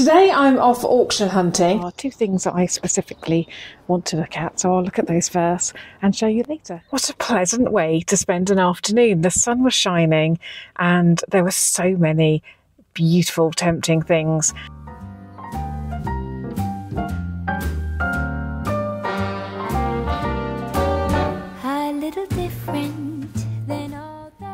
Today I'm off auction hunting. There are two things that I specifically want to look at, so I'll look at those first and show you later. What a pleasant way to spend an afternoon. The sun was shining and there were so many beautiful, tempting things.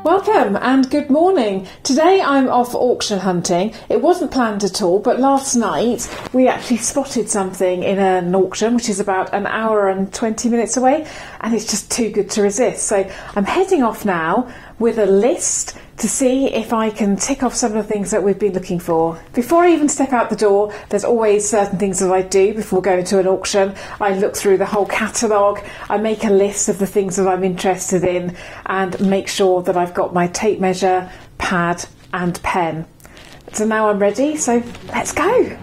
Welcome and good morning. Today I'm off auction hunting. It wasn't planned at all, but last night we actually spotted something in an auction which is about an hour and 20 minutes away, and it's just too good to resist. So I'm heading off now with a list to see if I can tick off some of the things that we've been looking for. Before I even step out the door, there's always certain things that I do before going to an auction. I look through the whole catalogue, I make a list of the things that I'm interested in and make sure that I've got my tape measure, pad and pen. So now I'm ready, so let's go!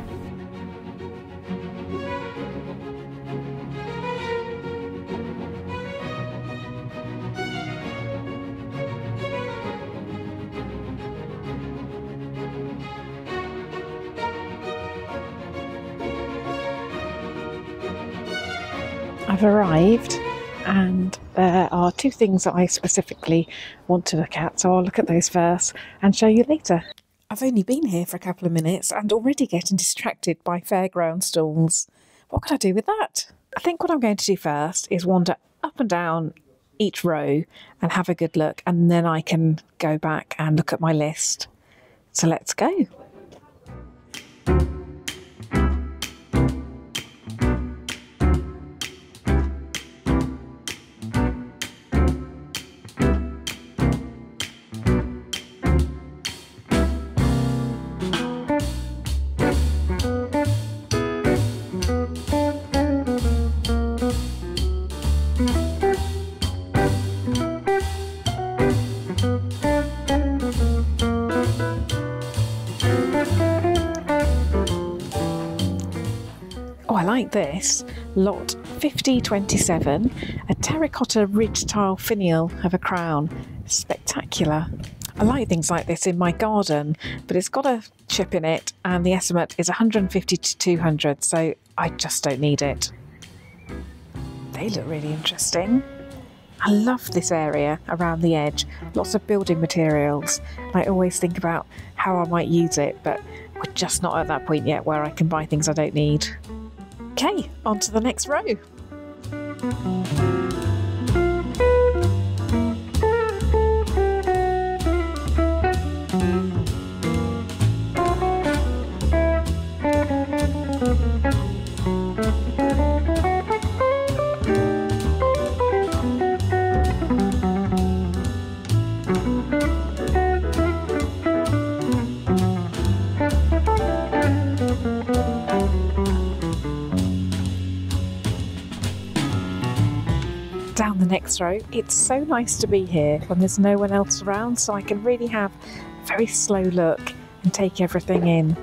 I've arrived and there are two things that I specifically want to look at, so I'll look at those first and show you later. I've only been here for a couple of minutes and already getting distracted by fairground stalls. What can I do with that? I think what I'm going to do first is wander up and down each row and have a good look, and then I can go back and look at my list. So let's go. I like this. Lot 5027, a terracotta ridge tile finial of a crown. Spectacular. I like things like this in my garden, but it's got a chip in it and the estimate is 150 to 200, so I just don't need it. They look really interesting. I love this area around the edge. Lots of building materials. I always think about how I might use it, but we're just not at that point yet where I can buy things I don't need. Okay, on to the next row. Down the next row. It's so nice to be here when there's no one else around, so I can really have a very slow look and take everything in.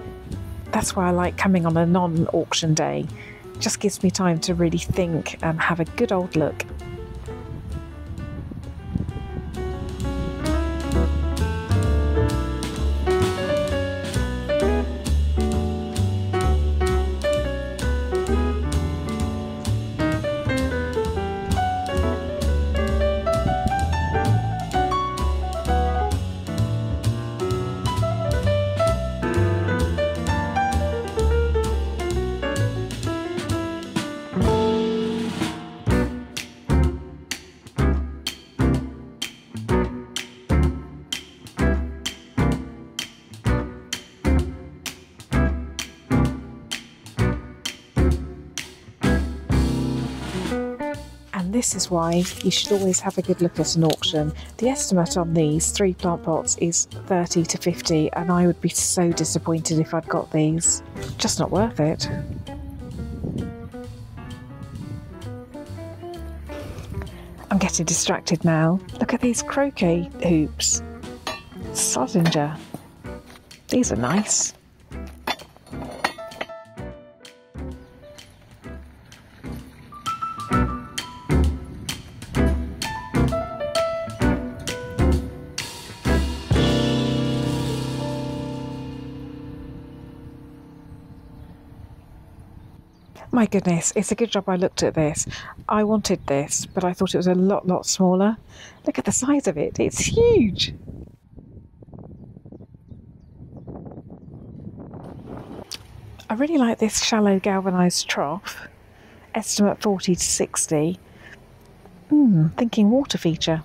That's why I like coming on a non-auction day. It just gives me time to really think and have a good old look. This is why you should always have a good look at an auction. The estimate on these 3 plant pots is 30 to 50, and I would be so disappointed if I'd got these. Just not worth it. I'm getting distracted now. Look at these croquet hoops. Salvage. These are nice. My goodness, it's a good job I looked at this. I wanted this, but I thought it was a lot smaller. Look at the size of it, it's huge. I really like this shallow galvanised trough. Estimate 40 to 60. Thinking water feature.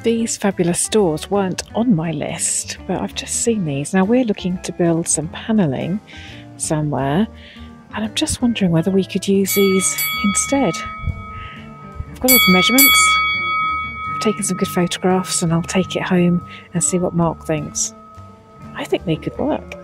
These fabulous stores weren't on my list, but I've just seen these. Now we're looking to build some panelling somewhere, and I'm just wondering whether we could use these instead. I've got all the measurements, I've taken some good photographs, and I'll take it home and see what Mark thinks. I think they could work.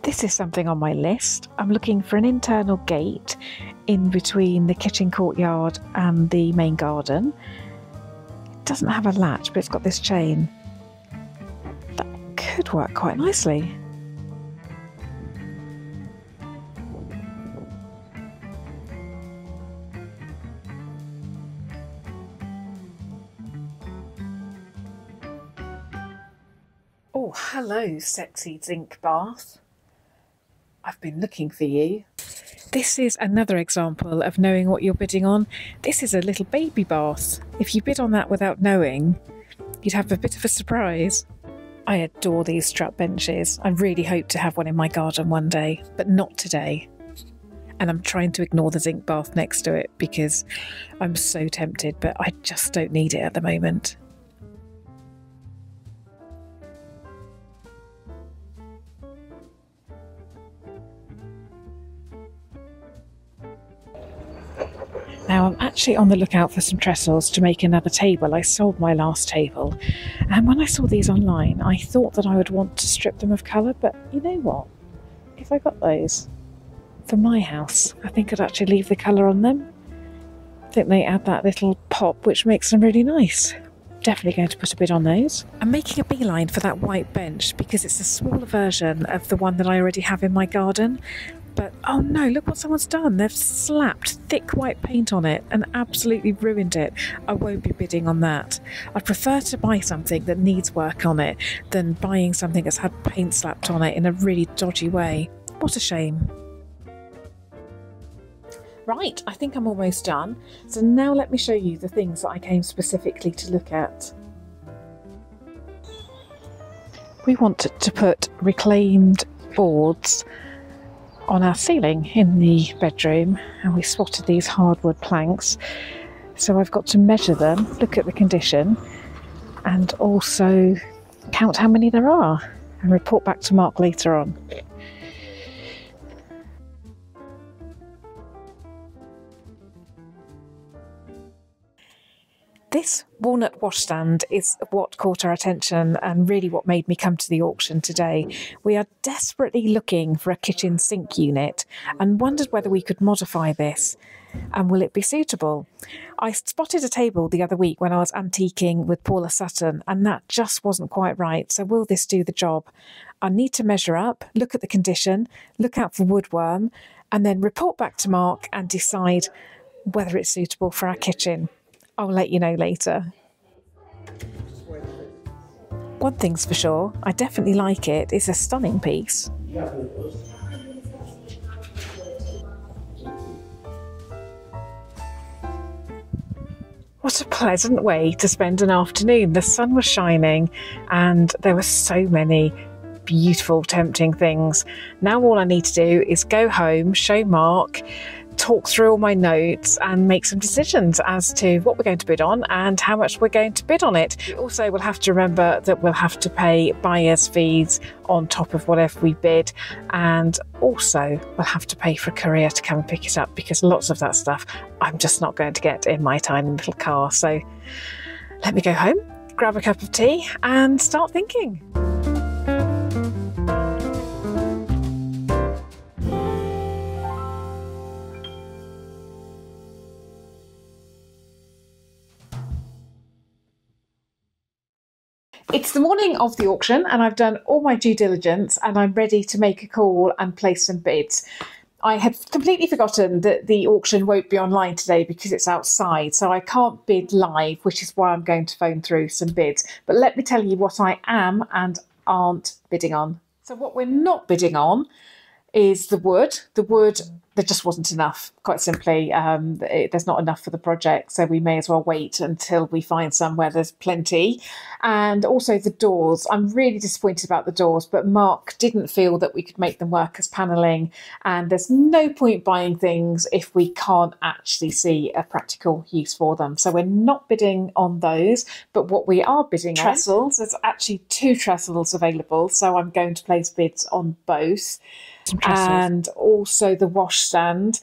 This is something on my list. I'm looking for an internal gate in between the kitchen courtyard and the main garden. It doesn't have a latch, but it's got this chain. That could work quite nicely. Oh, hello, sexy zinc bath. I've been looking for you. This is another example of knowing what you're bidding on. This is a little baby bath. If you bid on that without knowing, you'd have a bit of a surprise. I adore these strap benches. I really hope to have one in my garden one day, but not today. And I'm trying to ignore the zinc bath next to it because I'm so tempted, but I just don't need it at the moment. Now I'm actually on the lookout for some trestles to make another table. I sold my last table, and when I saw these online I thought that I would want to strip them of colour, but you know what? If I got those for my house, I think I'd actually leave the colour on them. I think they add that little pop which makes them really nice. Definitely going to put a bid on those. I'm making a beeline for that white bench because it's a smaller version of the one that I already have in my garden. But oh no, look what someone's done. They've slapped thick white paint on it and absolutely ruined it. I won't be bidding on that. I'd prefer to buy something that needs work on it than buying something that's had paint slapped on it in a really dodgy way. What a shame. Right, I think I'm almost done. So now let me show you the things that I came specifically to look at. We want to put reclaimed boards on our ceiling in the bedroom, and we spotted these hardwood planks. So I've got to measure them, look at the condition, and also count how many there are and report back to Mark later on. This walnut washstand is what caught our attention and really what made me come to the auction today. We are desperately looking for a kitchen sink unit and wondered whether we could modify this and will it be suitable. I spotted a table the other week when I was antiquing with Paula Sutton and that just wasn't quite right, so will this do the job? I need to measure up, look at the condition, look out for woodworm, and then report back to Mark and decide whether it's suitable for our kitchen. I'll let you know later. One thing's for sure, I definitely like it. It's a stunning piece. What a pleasant way to spend an afternoon. The sun was shining and there were so many beautiful, tempting things. Now all I need to do is go home, show Mark, talk through all my notes and make some decisions as to what we're going to bid on and how much we're going to bid on it. We also will have to remember that we'll have to pay buyer's fees on top of whatever we bid, and also we'll have to pay for a courier to come and pick it up, because lots of that stuff I'm just not going to get in my tiny little car. So let me go home, grab a cup of tea and start thinking. It's the morning of the auction and I've done all my due diligence and I'm ready to make a call and place some bids. I had completely forgotten that the auction won't be online today because it's outside, so I can't bid live, which is why I'm going to phone through some bids. But let me tell you what I am and aren't bidding on. So what we're not bidding on is the wood. The wood, there just wasn't enough, quite simply. There's not enough for the project, so we may as well wait until we find somewhere there's plenty. And also the doors. I'm really disappointed about the doors, but Mark didn't feel that we could make them work as panelling, and there's no point buying things if we can't actually see a practical use for them. So we're not bidding on those, but what we are bidding on, trestles. There's actually 2 trestles available, so I'm going to place bids on both. And also the washstand.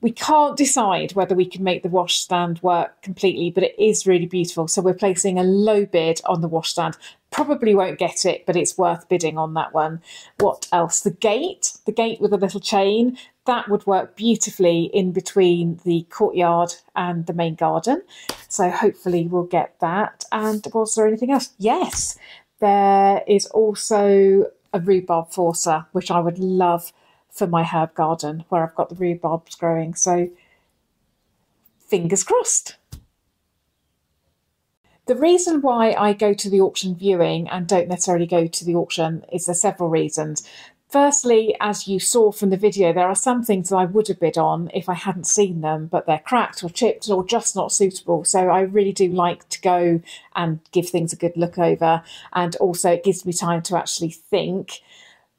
We can't decide whether we can make the washstand work completely, but it is really beautiful. So we're placing a low bid on the washstand. Probably won't get it, but it's worth bidding on that one. What else? The gate with a little chain. That would work beautifully in between the courtyard and the main garden. So hopefully we'll get that. And was there anything else? Yes, there is also a rhubarb forcer, which I would love for my herb garden where I've got the rhubarbs growing. So fingers crossed. The reason why I go to the auction viewing and don't necessarily go to the auction is there's several reasons. Firstly, as you saw from the video, there are some things that I would have bid on if I hadn't seen them, but they're cracked or chipped or just not suitable. So I really do like to go and give things a good look over. And also it gives me time to actually think.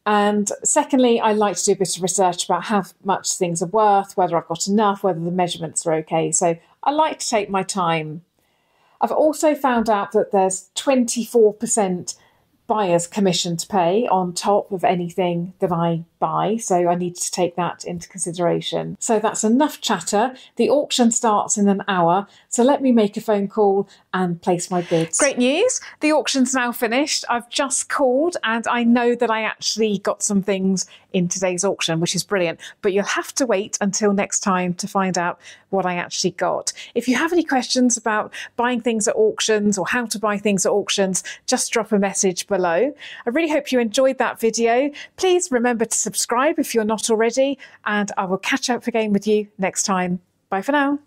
And secondly, I like to do a bit of research about how much things are worth, whether I've got enough, whether the measurements are okay. So I like to take my time. I've also found out that there's 24% buyer's commission to pay on top of anything that I buy, so I need to take that into consideration. So that's enough chatter. The auction starts in an hour, so let me make a phone call and place my bids. Great news, the auction's now finished. I've just called and I know that I actually got some things in today's auction, which is brilliant, but you'll have to wait until next time to find out what I actually got. If you have any questions about buying things at auctions or how to buy things at auctions, just drop a message below. I really hope you enjoyed that video. Please remember to subscribe if you're not already, and I will catch up again with you next time. Bye for now.